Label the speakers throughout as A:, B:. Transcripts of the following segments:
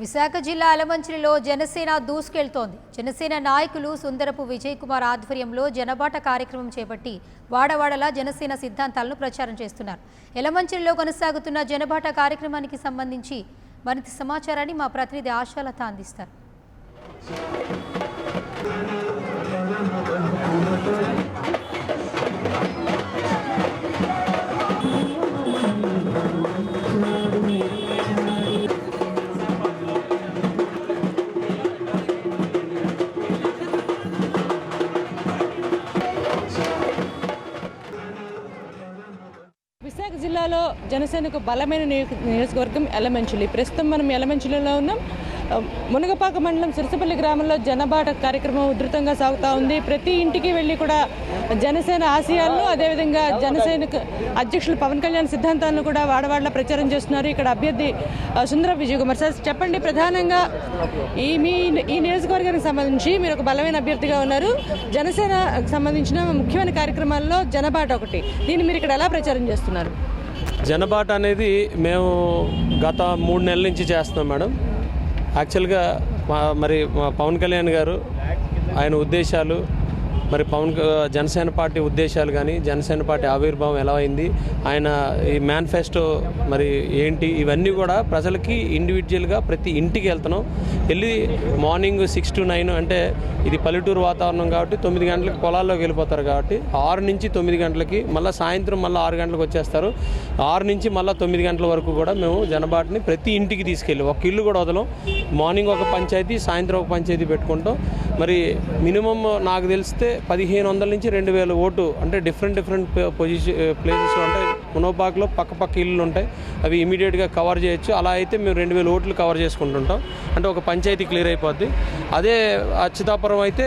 A: విశాఖ జిల్లా అలమంచిలిలో జనసేన దూసుకెళ్తోంది. జనసేన నాయకులు సుందరపు విజయ్ కుమార్ ఆధ్వర్యంలో జనబాట కార్యక్రమం చేపట్టి వాడవాడలా జనసేన సిద్ధాంతాలను ప్రచారం చేస్తున్నారు. ఎలమంచిలిలో కొనసాగుతున్న జనబాట కార్యక్రమానికి సంబంధించి మరింత సమాచారాన్ని మా ప్రతినిధి ఆశాలత అందిస్తారు.
B: విశాఖ జిల్లాలో జనసేనకు బలమైన నియోజకవర్గం ఎలమంచిలి. ప్రస్తుతం మనం ఎలమంచిలిలో ఉన్నాం. మునగపాక మండలం సిరిసిపల్లి గ్రామంలో జనబాట కార్యక్రమం ఉధృతంగా సాగుతూ ఉంది. ప్రతి ఇంటికి వెళ్ళి కూడా జనసేన ఆశయాలను, అదేవిధంగా జనసేన అధ్యక్షులు పవన్ కళ్యాణ్ సిద్ధాంతాలను కూడా వాడవాడలా ప్రచారం చేస్తున్నారు. ఇక్కడ అభ్యర్థి సుందర విజయ్ కుమార్. సార్ చెప్పండి, ప్రధానంగా ఈ నియోజకవర్గానికి సంబంధించి మీరు ఒక బలమైన అభ్యర్థిగా ఉన్నారు. జనసేనకు సంబంధించిన ముఖ్యమైన కార్యక్రమాల్లో జనబాట ఒకటి. దీన్ని మీరు ఇక్కడ ఎలా ప్రచారం చేస్తున్నారు?
C: జనబాట అనేది మేము గత 3 నెలల నుంచి చేస్తున్నాం మేడం. యాక్చువల్గా మా పవన్ కళ్యాణ్ గారు ఆయన ఉద్దేశాలు, మరి జనసేన పార్టీ ఉద్దేశాలు కానీ, జనసేన పార్టీ ఆవిర్భావం ఎలా అయింది, ఆయన ఈ మేనిఫెస్టో మరి ఏంటి, ఇవన్నీ కూడా ప్రజలకి ఇండివిజువల్గా ప్రతి ఇంటికి వెళ్తున్నాం. వెళ్ళి మార్నింగ్ 6 to 9 అంటే ఇది పల్లెటూరు వాతావరణం కాబట్టి 9 గంటలకు పొలాల్లోకి వెళ్ళిపోతారు కాబట్టి 6 నుంచి 9 గంటలకి, మళ్ళీ సాయంత్రం మళ్ళీ 6 గంటలకు వచ్చేస్తారు. 6 నుంచి మళ్ళీ 9 గంటల వరకు కూడా మేము జనబాటని ప్రతి ఇంటికి తీసుకెళ్ళి ఒక ఇల్లు కూడా వదలం. మార్నింగ్ ఒక పంచాయతీ, సాయంత్రం ఒక పంచాయతీ పెట్టుకుంటాం. మరి మినిమం నాకు తెలిస్తే 1500 నుంచి 2000 ఓటు అంటే డిఫరెంట్ ప్లేసెస్ అంటే మునోపాక్లో పక్క ఇల్లు ఉంటాయి, అవి ఇమీడియట్గా కవర్ చేయొచ్చు. అలా అయితే మేము 2000 ఓట్లు కవర్ చేసుకుంటుంటాం. అంటే ఒక పంచాయతీ క్లియర్ అయిపోద్ది. అదే అచ్యుతాపురం అయితే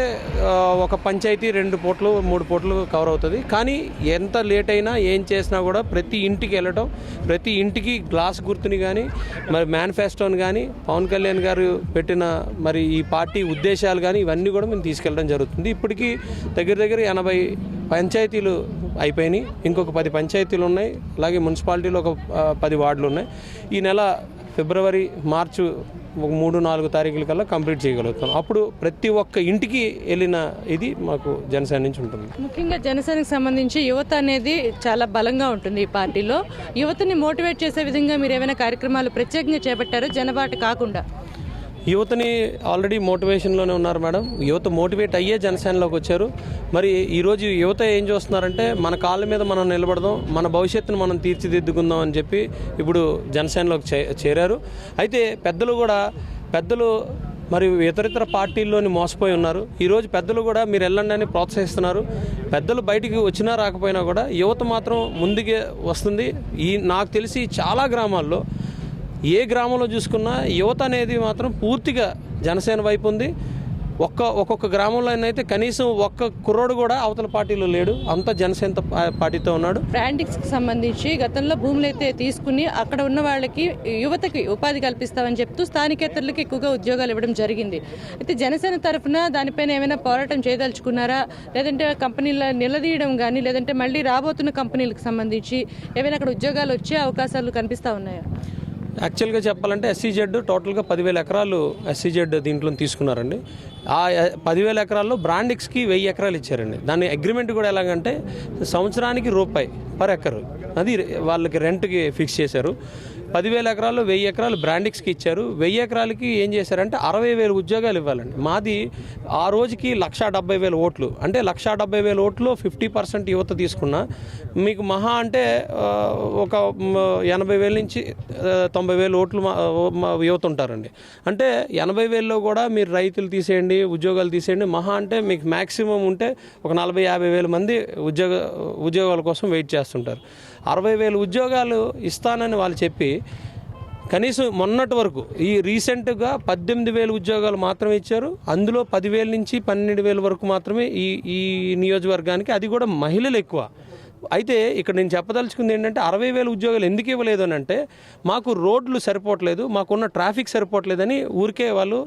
C: ఒక పంచాయతీ 2 పూటలు 3 పూటలు కవర్ అవుతుంది. కానీ ఎంత లేట్ అయినా ఏం చేసినా కూడా ప్రతి ఇంటికి వెళ్ళటం, ప్రతి ఇంటికి గ్లాస్ గుర్తుని కానీ, మరి మేనిఫెస్టోని కానీ, పవన్ కళ్యాణ్ గారు పెట్టిన మరి ఈ పార్టీ ఉద్దేశాలు కానీ ఇవన్నీ కూడా మేము తీసుకెళ్ళడం జరుగుతుంది. ఇప్పటికీ దగ్గర 80 పంచాయతీలు అయిపోయినాయి. ఇంకొక 10 పంచాయతీలు ఉన్నాయి. అలాగే మున్సిపాలిటీలో ఒక 10 వార్డులు ఉన్నాయి. ఈ నెల ఫిబ్రవరి, మార్చి 3-4 తారీఖుల కల్లా కంప్లీట్ చేయగలుగుతాం. అప్పుడు ప్రతి ఒక్క ఇంటికి వెళ్ళిన ఇది మాకు జనసేన నుంచి ఉంటుంది.
B: ముఖ్యంగా జనసేనకు సంబంధించి యువత అనేది చాలా బలంగా ఉంటుంది. ఈ పార్టీలో యువతని మోటివేట్ చేసే విధంగా మీరు ఏమైనా కార్యక్రమాలు ప్రత్యేకంగా చేపట్టారు జనబాట కాకుండా?
C: యువతని ఆల్రెడీ మోటివేషన్లోనే ఉన్నారు మేడం. యువత మోటివేట్ అయ్యే జనసేనలోకి వచ్చారు. మరి ఈరోజు యువత ఏం చేస్తున్నారంటే మన కాళ్ళ మీద మనం నిలబడదాం, మన భవిష్యత్తును మనం తీర్చిదిద్దుకుందాం అని చెప్పి ఇప్పుడు జనసేనలోకి చేరారు. అయితే పెద్దలు మరి ఇతరితర పార్టీల్లోని మోసపోయి ఉన్నారు. ఈరోజు పెద్దలు కూడా మీరు వెళ్ళండి అని ప్రోత్సహిస్తున్నారు. పెద్దలు బయటికి వచ్చినా రాకపోయినా కూడా యువత మాత్రం ముందుకే వస్తుంది. నాకు తెలిసి చాలా గ్రామాల్లో, ఏ గ్రామంలో చూసుకున్నా యువత అనేది మాత్రం పూర్తిగా జనసేన వైపు ఉంది. ఒక్కొక్క గ్రామంలో అయితే కనీసం ఒక్క కుర్రోడు కూడా అవతల పార్టీలో లేడు, అంత జనసేన పార్టీతో ఉన్నాడు.
B: బ్రాండింగ్స్కి సంబంధించి గతంలో భూములు అయితే తీసుకుని అక్కడ ఉన్న వాళ్ళకి, యువతకి ఉపాధి కల్పిస్తామని చెప్తూ స్థానికేతరులకు ఎక్కువగా ఉద్యోగాలు ఇవ్వడం జరిగింది. అయితే జనసేన తరఫున దానిపైన ఏమైనా పోరాటం చేయదలుచుకున్నారా? లేదంటే కంపెనీల నిలదీయడం కానీ, లేదంటే మళ్ళీ రాబోతున్న కంపెనీలకు సంబంధించి ఏమైనా అక్కడ ఉద్యోగాలు వచ్చే అవకాశాలు కనిపిస్తూ ఉన్నాయా?
C: యాక్చువల్గా చెప్పాలంటే SEZ టోటల్గా 10,000 ఎకరాలు SEZ దీంట్లో తీసుకున్నారండి. ఆ 10,000 ఎకరాల్లో బ్రాండిక్స్కి 1000 ఎకరాలు ఇచ్చారండి. దాని అగ్రిమెంట్ కూడా ఎలాగంటే సంవత్సరానికి ₹1/ఎకరు అది వాళ్ళకి రెంట్కి ఫిక్స్ చేశారు. 10,000 ఎకరాల్లో 1000 ఎకరాలు బ్రాండిక్స్కి ఇచ్చారు. 1000 ఎకరాలకి ఏం చేశారంటే 60,000 ఉద్యోగాలు ఇవ్వాలండి. మాది ఆ రోజుకి 170,000 ఓట్లు. అంటే 170,000 ఓట్లు 50% యువత తీసుకున్నా మీకు మహా అంటే ఒక 80,000 నుంచి 90,000 ఓట్లు యువత ఉంటారండి. అంటే 80,000లో కూడా మీరు రైతులు తీసేయండి, ఉద్యోగాలు తీసేయండి, మహా అంటే మీకు మ్యాక్సిమం ఉంటే ఒక 40,000-50,000 మంది ఉద్యోగాల కోసం వెయిట్ చేస్తుంటారు. 60,000 ఉద్యోగాలు ఇస్తానని వాళ్ళు చెప్పి కనీసం మొన్నటి వరకు ఈ రీసెంట్గా 18,000 ఉద్యోగాలు మాత్రమే ఇచ్చారు. అందులో 10,000 నుంచి 12,000 వరకు మాత్రమే ఈ నియోజకవర్గానికి, అది కూడా మహిళలు ఎక్కువ. అయితే ఇక్కడ నేను చెప్పదలుచుకుంది ఏంటంటే 60,000 ఉద్యోగాలు ఎందుకు ఇవ్వలేదు అని అంటే మాకు రోడ్లు సరిపోవట్లేదు, మాకున్న ట్రాఫిక్ సరిపోవట్లేదని ఊరికే వాళ్ళు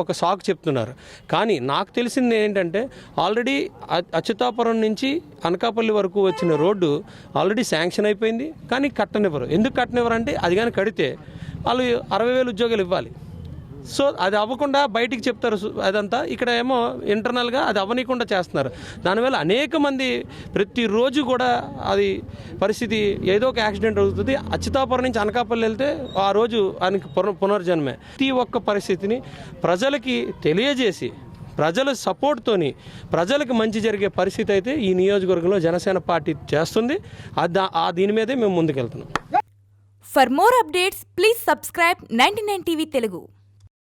C: ఒక సాకు చెప్తున్నారు. కానీ నాకు తెలిసింది ఏంటంటే ఆల్రెడీ అచ్యుతాపురం నుంచి అనకాపల్లి వరకు వచ్చిన రోడ్డు ఆల్రెడీ శాంక్షన్ అయిపోయింది. కానీ కట్టనివ్వరు. ఎందుకు కట్టనివ్వరు అంటే అది కానీ కడితే వాళ్ళు 60,000 ఉద్యోగాలు ఇవ్వాలి. సో అది అవ్వకుండా బయటికి చెప్తారు అదంతా, ఇక్కడ ఏమో ఇంటర్నల్గా అది అవ్వనీయకుండా చేస్తున్నారు. దానివల్ల అనేక మంది ప్రతిరోజు కూడా అది పరిస్థితి ఏదో ఒక యాక్సిడెంట్ అవుతుంది. అచ్యుతాపురం నుంచి అనకాపల్లి వెళ్తే ఆ రోజు ఆయనకి పునర్జన్మే. ప్రతి ఒక్క పరిస్థితిని ప్రజలకి తెలియజేసి ప్రజల సపోర్ట్తోని ప్రజలకు మంచి జరిగే పరిస్థితి అయితే ఈ నియోజకవర్గంలో జనసేన పార్టీ చేస్తుంది. దీని మీదే మేము ముందుకెళ్తున్నాం.
D: For more updates, please subscribe 99 TV Telugu.